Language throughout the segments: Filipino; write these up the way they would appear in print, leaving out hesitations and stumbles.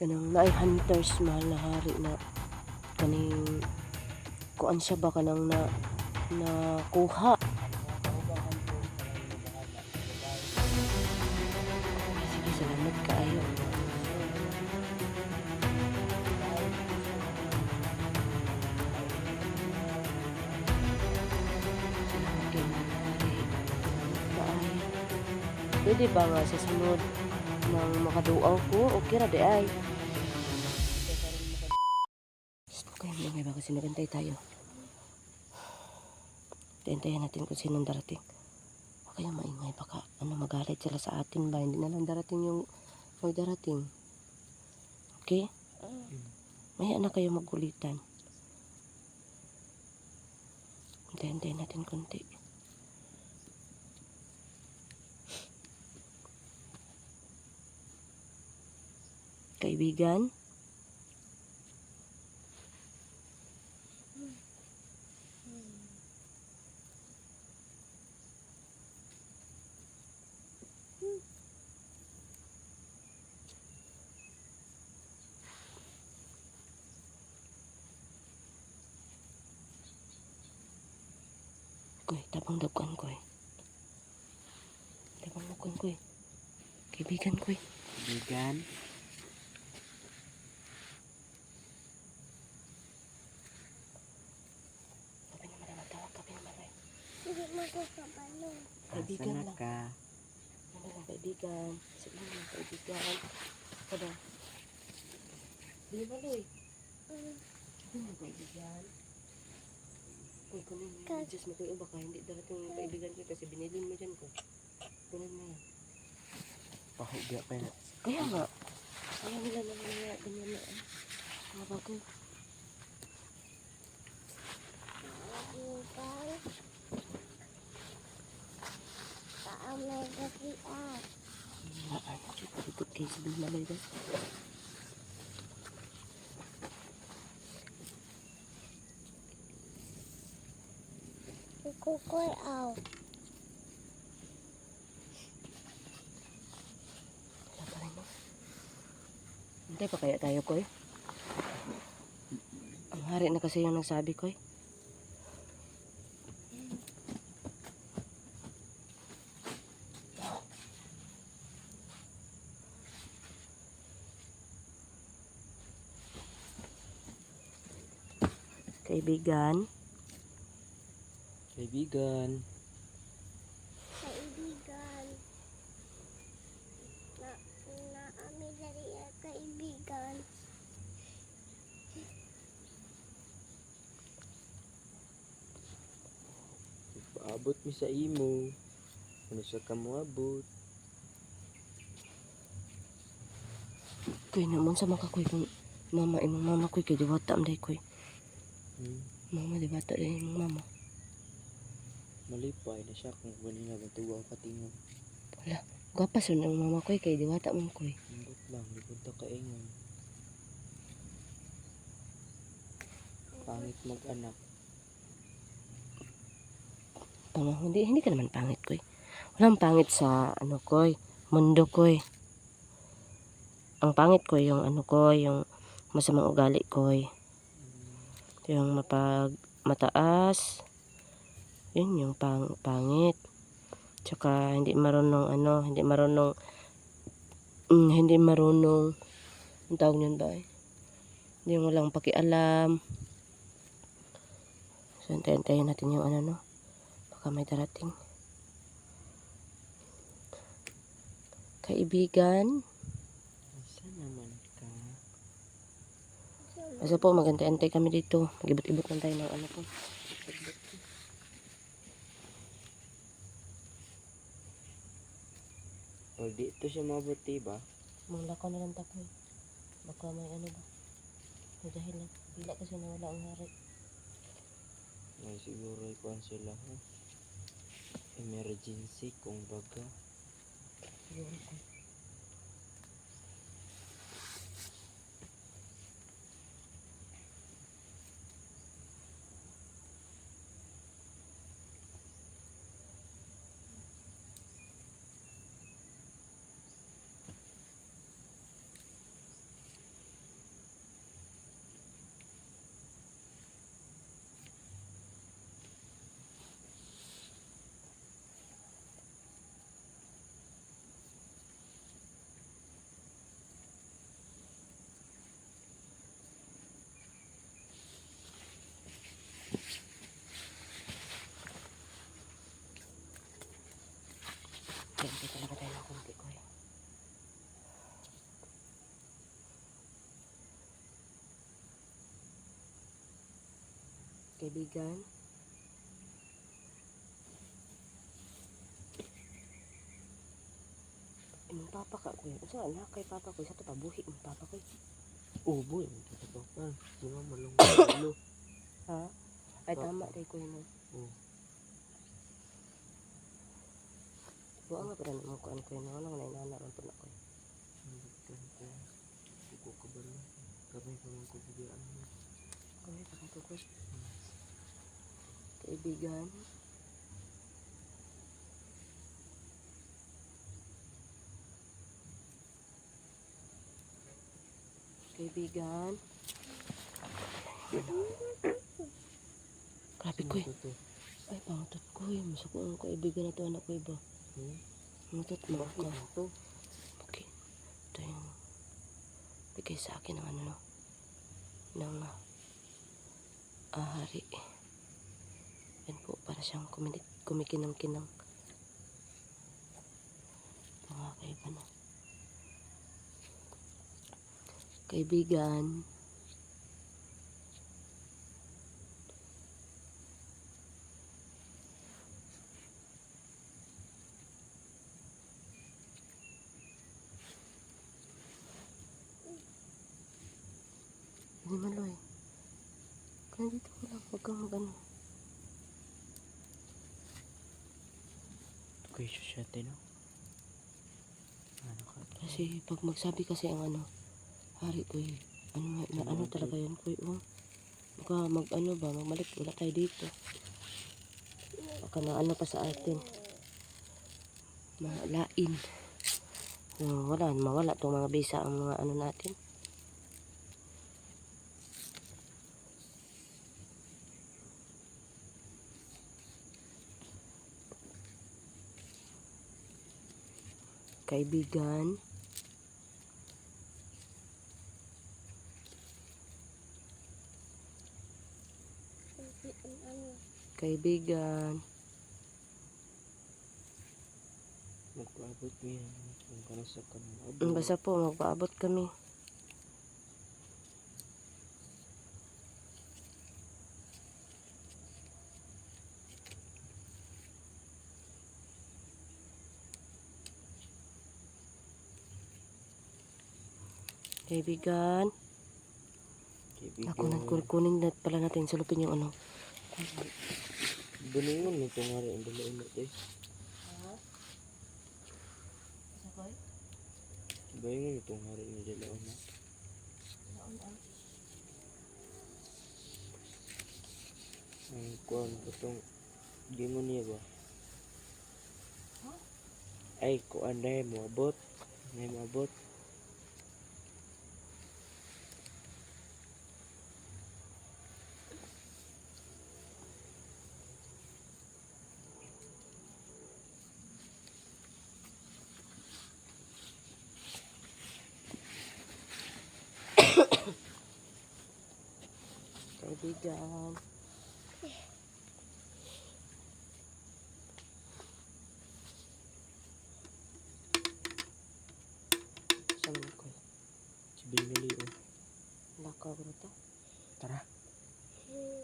kanang naay hunters mahal na hari na kaning kuan siya ba kanang na kuha. Sige, salamat kaayo. Salamat kayo mga hari. Bye. Pwede ba nga sa sunod nang makaduaw ko? Okay ra di ay. Okay, mga ba kasi nagantay tayo. Tintayan natin kung sinong darating. Huwag kayong maingay, baka magalit sila sa atin ba? Hindi na lang darating yung magdarating. Okay? May anak kayo magkulitan. Hintayin natin konti. Kaibigan? Koy, tabang dagkuan koy. Tabang dagkuan koy. Kaibigan koy. Kaibigan? Kapi naman na matawag, kapi naman rin. Hindi magkakabalo. Kaibigan Asan na lang. ka? Ano lang, kaibigan. Sige lang, kaibigan. Kada. Di ba, Loy? Di ba, kaibigan? Uy, kunin mo yung Diyos mo ko yung baka hindi darating yung kaibigan ko kasi binilin mo dyan ko. Kunin mo yan. Pahugya pa na. Kaya nga. Ayaw nila naman na ganyan na. Mga bago. Kaibigan. Paamay kasi at. Ikot kayo sa bimalay ba? Ikukoy aw. Wala pa rin mo. Hintay pa kaya tayo, Koy? Ang hari na kasi yung nagsabi, Koy. Kaibigan. Kaibigan. Kaibigan. Naami dari ang kaibigan. Paabot mi sa imo. Ano sa kamuabot? Koy naman sa makakoy kung mama, imong mama koy kay diwata am day koy. Mama diwata day imong mama. Malipay na siya kung gani nga batuwa patingon. Wala. Gapas yun ang mama koy kay diwata man koy. Hindot lang, di punta kaingon. Pangit mag-anak. Hindi ka naman pangit koy. Walang pangit sa ano koy, mundo koy. Ang pangit koy yung ano koy, yung masamang ugali koy. Yung mataas. Yun yung pangit. Tsaka hindi marunong ang tawag niyan ba eh? Hindi yung walang pakialam. So, antayin natin yung ano no. Baka may darating. Kaibigan. Saan naman ka? Asa po, magantay-antay kami dito. Mag-ibot-ibot lang tayo ng ano po. O di ito siya mabuti ba? Mula ko na lang tapoy. Baka may ano ba. May dahilan. Bila kasi nawala ang hari. May siguro ikuan sila ha? Emergency kung baga. Siguro ko. Kaibigan. Imong papa ka ko. Usa na kay papa ko sa to pabuhi imong papa ko. Oh boy, ito pa pa. Mga malong Ha? Ay Papa. tama kay ko no. Oh. Wa nga pa mo kuan ko no. Nang nainana man po na ko. Kuko ka ba na? Kamay ka man ko bigyan mo. Kaya pa to ko. Kaibigan. Kaibigan. Grabe ko. Ito. Ay pangutot ko. Masako ang kaibigan na to anak ko iba. Pangutot mo Bakit ka. ito? Okay. Ito yung bigay sa akin ng ano no. Ng ahari. Yan po para siyang kumikinang-kinang. Mga kaibigan na. Kaibigan. Hindi maloy. Kaya dito ko lang. Huwag kang mag-ano. Okay, siya no? Ano ka? Kasi pag magsabi kasi ang ano, hari ko eh. Ano talaga yan ko oh. Baka mag-ano ba, magmalik. Wala tayo dito. Baka na ano pa sa atin. Malain. Wala, mawala itong mga bisa ang mga ano natin. Kaibigan. Kaibigan. Magpaabot mo yan. Kung ka nasa kamabot. Basta po, magpaabot kami. Kaibigan. Ako nagkukunin na pala natin. Sulupin yung ano. Buningon mo itong hari ang dalain natin. Bayingon mo itong hari ang dalain na. Ang kuwan ko itong gingon niya ba? Ay, kuwan na mo abot. Na mo abot. Kaibigan. Saan ko? Si Bingali oh. Lakaw ko ta. Tara.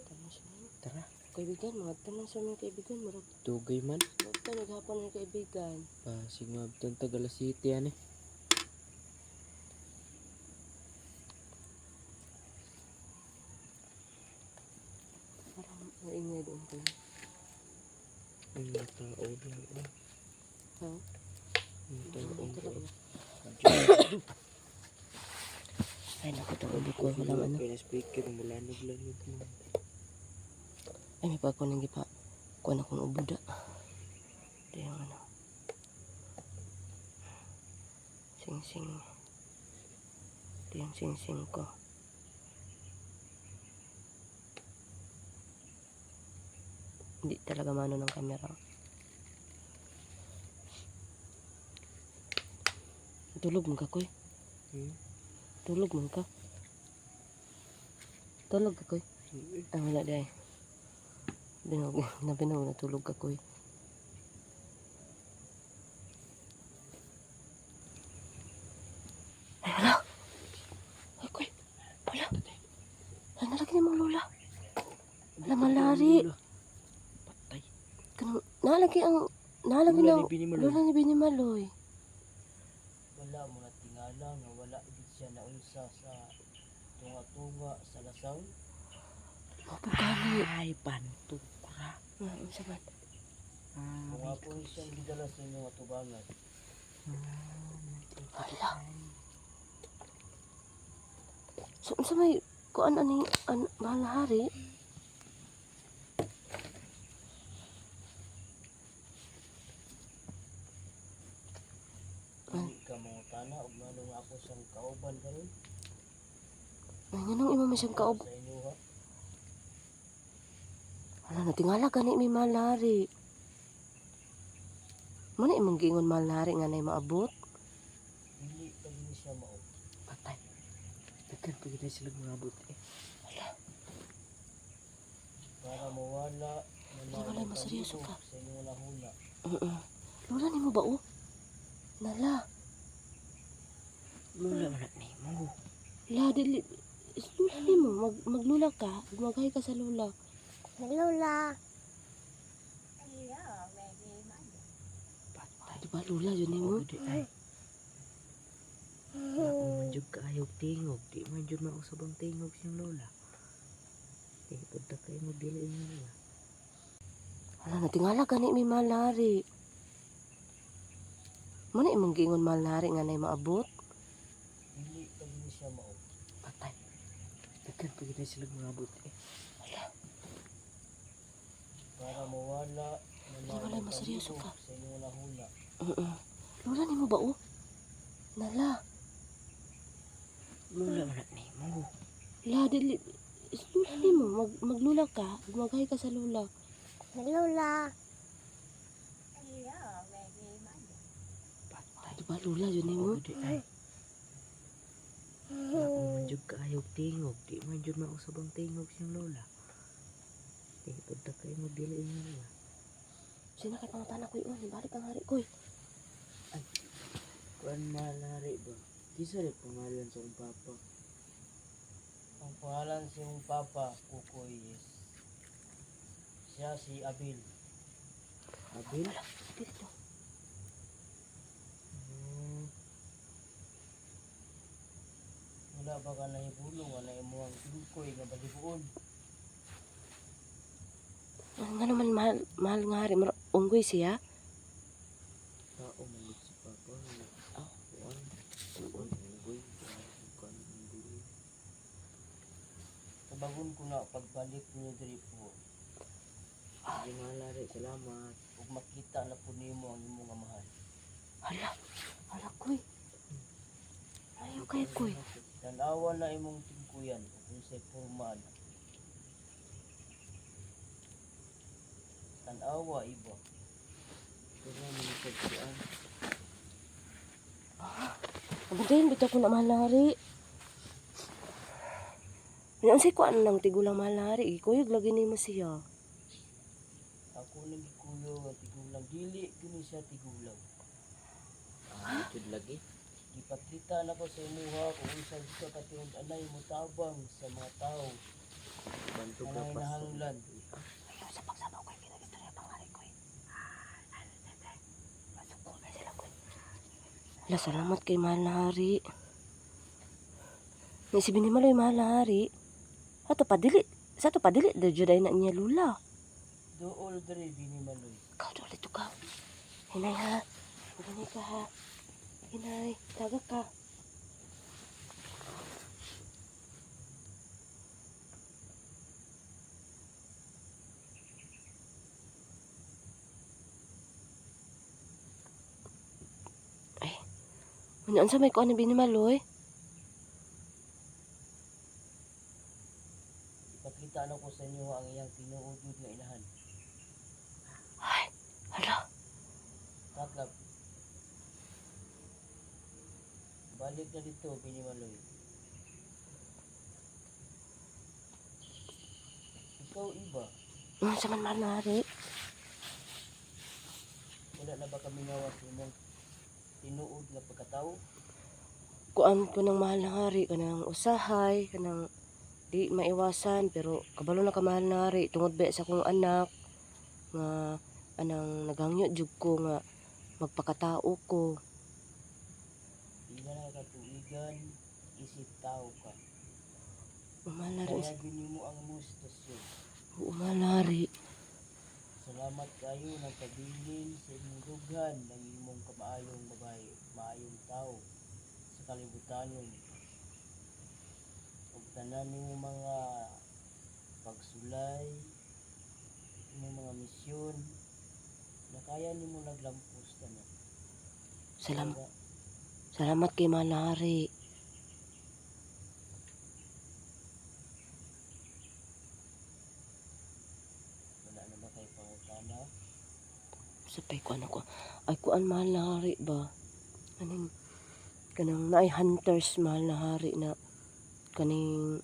Tanong siya. Tara. Kaibigan, mga tanong sa mga kaibigan. Marag Tugay man. naghapon ng kaibigan. Sige nga, itong Tagala City yan eh. Parang maingay doon ko. Ang mga tao doon oh. Ha? Ang tao Ano talaga? oh. Ay, naku, ito ulo ko. Walang ano. Kaya na speaker, malanog-lanog mo. Ay, may pagkunin pa. Kuha na kong ubuda. Ito yung ano. Sing-sing. Ito yung sing-sing ko. Hindi talaga mano ng camera. Tulog mo ka, Koy. Tulog mo ka. Tulog ka, Koy. Ah, wala day. Binaw na tulog ka, Koy. Ay, wala. Ay, Koy. Wala. Ay, nalagyan mo, Lola. Wala malari. Patay. Kanang nalagi ang nalagi Lula na ni Binimaloy. lula ni Binimaloy. Wala mo na tingala nga wala gid siya naunsa sa tunga-tunga sa lasaw. Mapugani. Ay, bantog ra. Unsa man? Kung ako siyang gidala sa inyong atubangan. Hala. So, unsa may kuan ani mahal na hari? Dili ka mangutana og ngano nga ako siyang kauban karon. Ay, nganong imo man siyang kaob. Sa inyo ha. Wala na tingala gani may mahal na hari. Muna imong giingon mahal na hari nga nay maabot. Dili pa din siya mao. Patay. Daghan pa gid sila mangabot eh. Para mawala Wala, maseryoso ka. sa inyong nahuna. Lula nimo ba o? Nala. Lula man ni mo. La dili. Lula nimo maglula ka, maghay ka sa lula. Lola. Di ba lula yun nimo? Di ay. Ako man jud kaayog tingog, di man jud mausabang tingog siyang lola. Eh, punta kayo magdili niya. Wala na tingala gani may mahal na hari. Muna imong giingon mahal na hari nga nay maabot. Dili pa din siya mao. Patay. Daghan pa gid sila mangabot eh. Para mawala Wala, maseryoso ka. sa inyong nahuna. Lula nimo ba o? Nala. Lula man ni mo. La dili. Lula nimo maglula ka, maghay ka sa lula. Lola. Di ba lula yun nimo? Di ay. Ako man jud kaayog tingog, di man jud mausabang tingog siyang lola. Eh, punta kayo magdili niya. Sino kay pangutana ko yun? Balik ang hari ko. Kuan malari ba? Kisa rin pangalan sa akong papa. Ang pangalan sa iyong papa, Kukoy, is siya si Abil. Abil? Dito. Wala ba ka nahibulong, wala imo ang Kukoy nga balibuon. Nga naman mahal nga hari. Unggoy siya. Tao malit si papa. Kuan, kuan, unggoy, kuan, unggoy. Tabagon ko na pagbalik niyo diri po. Hindi malari, salamat. Ug makita na po nimo ang imong mahal. Hala koy. Ayaw kay koy. Tanawa na imong tingkuyan kung sa formal. Tanawa iba. Pero may pagkuan. Abadayin bitaw ko na mahal na hari. Ano say kuan lang tigulang mahal na hari. Ikuyog lagi nimo siya. Ako nang gikuyo ang tigulang dili gini siya tigulang. Jud lagi. Ipakita na ko sa imuha kung unsa gusto ka tinud anay mo tabang sa mga tao. Bantu ka pa sa hanglan. Ayaw sa pagsabaw koy kinagistorya pang hari koy. Masuko na sila koy. Hala, salamat kay mahal na hari. Nga si Binimaloy mahal na hari. Sa to padili da juday na niya lula. Dool diri Binimaloy. Ikaw ulit to ka. Hinay ha. Hinay ka ha. Hinay, tagak ka. Ay, unaan sa may kuan na Binimaloy? Ipakita na ko sa inyo ang iyang tinuod nga inahan. Ay, hala. Tatlap. Balik na dito, Binimaloy. Ikaw iba. Unaan sa man mahal na hari? Wala na ba kami ngawas imong tinuod nga pagkatao? Kuan ko ng mahal na hari, kanang usahay, kanang di maiwasan pero kabalo na kamahal na hari tungod ba sa akong anak nga anang naghangyo jud ko nga magpakatao ko. Di na nakatuigan, isip tao ka. Mahal na rin. Kaya gini mo ang imong sitwasyon. Oo, mahal na hari. Salamat kayo ng pabilin sa imong dughan ng imong kamaayong babae, maayong tao sa kalibutanon. Ug tanan nimo mga pagsulay, imong mga misyon, na kaya nimo naglampos tanan. Kaya, Salamat kay mahal na hari. wala na ba kayo pangutana? Sapay ko ano ko. Ay kuan mahal na hari ba? Kaning kanang naay hunters mahal na hari na kaning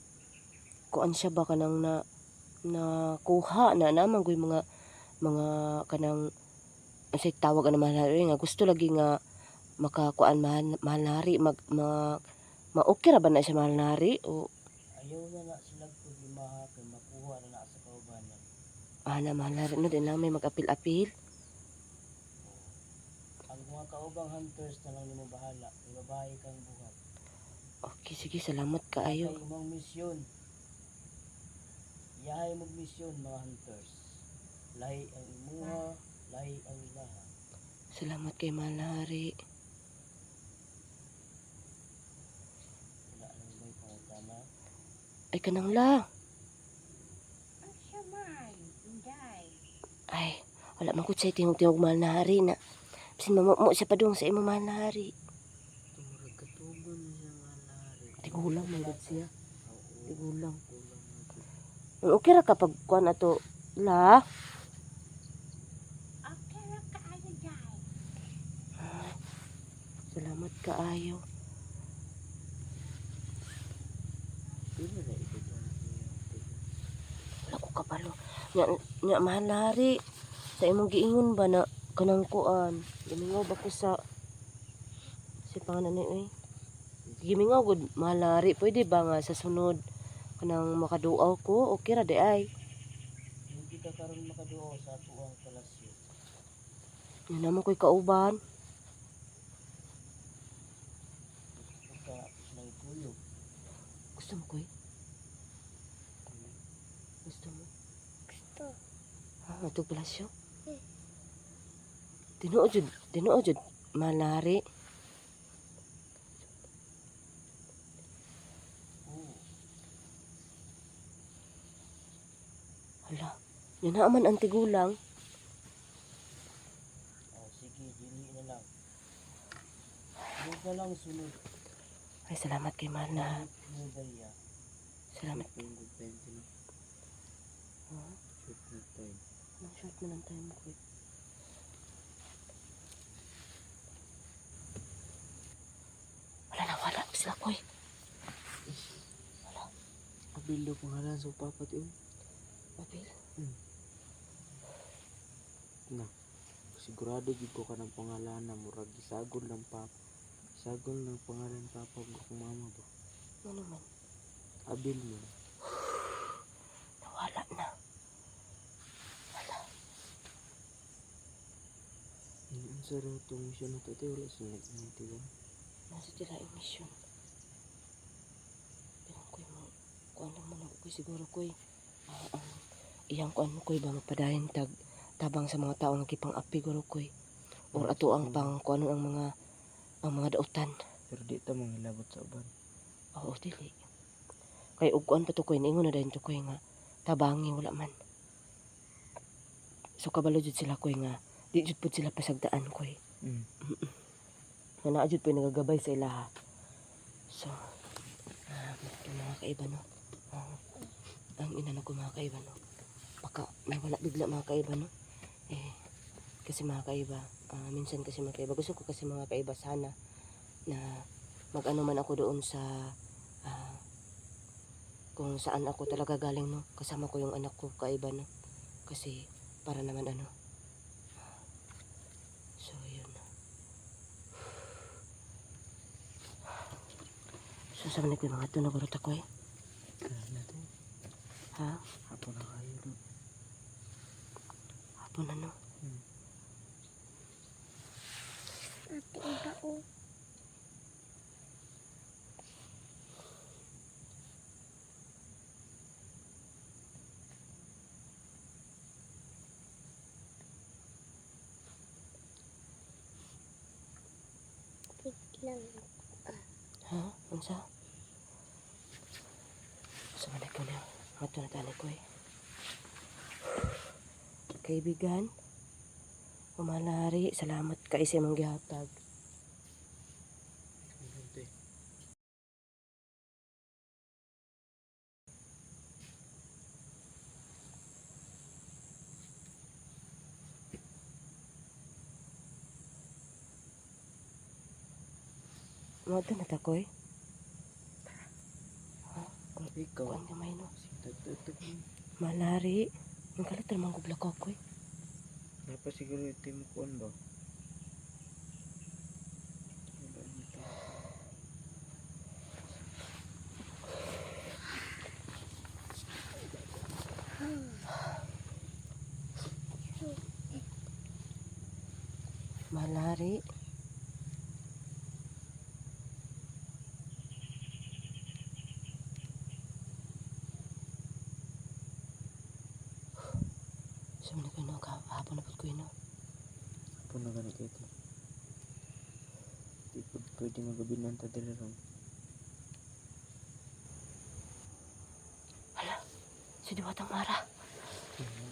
kuan siya ba kanang na kuha na naman koy mga kanang say tawag ana mahal na hari nga gusto lagi nga makakuan mahal na hari ma-okay ra ba na siya mahal na hari o Ayaw na sila kung limaha kay makuha na sa kaubanan. na mahal na hari no din lang may mag-apil-apil. Ang mga kaubang hunters na lang nimo bahala. May babae kang buhat. Okay, sige, salamat kaayo. Kay imong misyon. Yahay mong misyon mga hunters. Lahi ang imuha, lahi ang ilaha. Salamat kay mahal na hari. Wala nang may pangutana. Ay kanang la. Ang siya man, inday. Ay, wala man ko sa tingog-tingog mahal na hari na. Bisin mamumo siya padung sa imo mahal na hari. Tumurag katugon na siya nga lari. Tigulang man gud siya. Oo, Tigulang. kulang na gud. Okay ra kapag kuan ato la. Okay ra kaayo, day. Salamat kaayo. Pila na ikot ang Wala ko kabalo. Nya mahal na hari. Sa imong giingon ba na kanang kuan. Gimingaw ba ko sa pangalan ni oy. Gimingaw gud mahal na hari. Pwede ba nga sa sunod kanang makaduaw ko? Okay ra di ay. Hindi ka karon makaduo sa tuwang palasyo. Yan naman ko'y kauban. Gusto ka ng kuyog. Gusto mo ko'y? Gusto mo? Gusto. Matug palasyo? Hmm. Tinuo jud, mahal na hari. Oo. Hala, yun naman ang tigulang. Oh, sige, dili na lang. Sunod na lang sunod. Ay, salamat kay mahal na. Mo daya. Salamat. Good time din. Ha? Shoot na time. Anong short mo ng time ko? Wala sila ko'y. Abilo kung halan sa papat yun. Mabil. Na. Sigurado gid ko ka ng pangalan na murag gisagol ng papa. Sagol ng pangalan papa ko kung mama ba. Ano naman? Abil mo. Nawala na. Ang sarap itong misyon na ito. Wala sa nag-initigan. Nasa tila yung mission. Pero ko'y mo, kuan lang man ako ko'y siguro ko'y iyang kuan mo ko'y ba magpadayon tabang sa mga tao nga kipang api guro ko'y. Or ato ang pang kuan ang mga dautan. Pero di ito mangilabot sa uban. Oo, dili. Kay ug kuan pa to ko'y niingon na dayon to ko'y nga tabangi wala man. So kabalo jud sila ko'y nga di jud pud sila pasagdaan ko'y. Nga naa jud po'y nagagabay sa ilaha. So, mga kaiba no. Ang ina na ko mga kaiba no. Baka nawala bigla mga kaiba no. Kasi mga kaiba, minsan kasi mga kaiba, gusto ko kasi mga kaiba sana na mag-ano man ako doon sa kung saan ako talaga galing no. Kasama ko yung anak ko kaiba no. Kasi para naman ano. So, yun. So, sa manig mga ito na barot ako Ano to? Ha? Hapon na kayo doon. Hapon ano? Ate, iba o. Lang. Ha? Unsa? Sa manay ko na. Ato na tani ko eh. Kaibigan, umalari, salamat ka isa mong gihatag. Ano to eh? Mado na takoy. Ha? Ikaw. Kuan gamay no. Tututug mo. Malari. Ang kalit naman gubla ko koy. Napa siguro ito mo kuhan ba? Wala nito. Malari. Sa manay ko no. Hapon na po ko no. Hapon na ganit ito. Di po pwede magabinan ta dala ron. Hala. Si Diwatang Mara.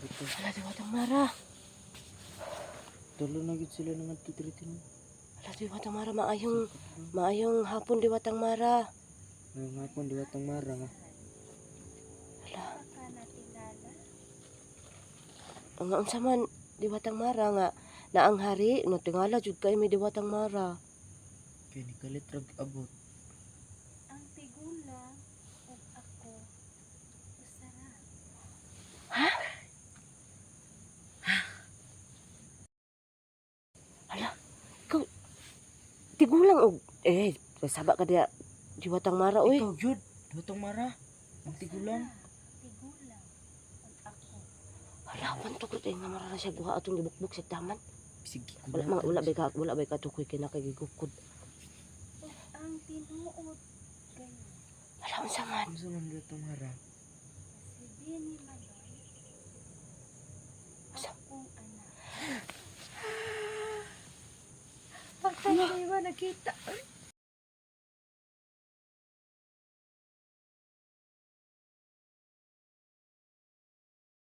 Dito. Hala, Diwatang Mara. Tulo na gid sila ng tutritin. Hala, Diwatang Mara. Maayong hapon, Diwatang Mara. Ngayong hapon di watang mara nga. Hala. Baka natingala. Ang unsa man, Diwatang Mara nga. Naang hari. No, tingala jud kay may Diwatang Mara. Kaya ni kalit rag abot. Ang tigulang o ako. Masarap. Hala. Ikaw. Tigulang og. Saba ka diya. Diwatang Mara, uy. Ikaw jud. Di watang mara. Ang tigulang. Tigulang o ako. Hala, pantugot nga mara na siya buha atong gibukbuk sa taman. Sige Wala ba ka tukoy kinakagigukod. O ang tinuod. Ganyan. Hala, unsa man. Ano sa man di watang mara? Si Bini Maloy. Sa- Akong anak. Pagkakaiba nakita.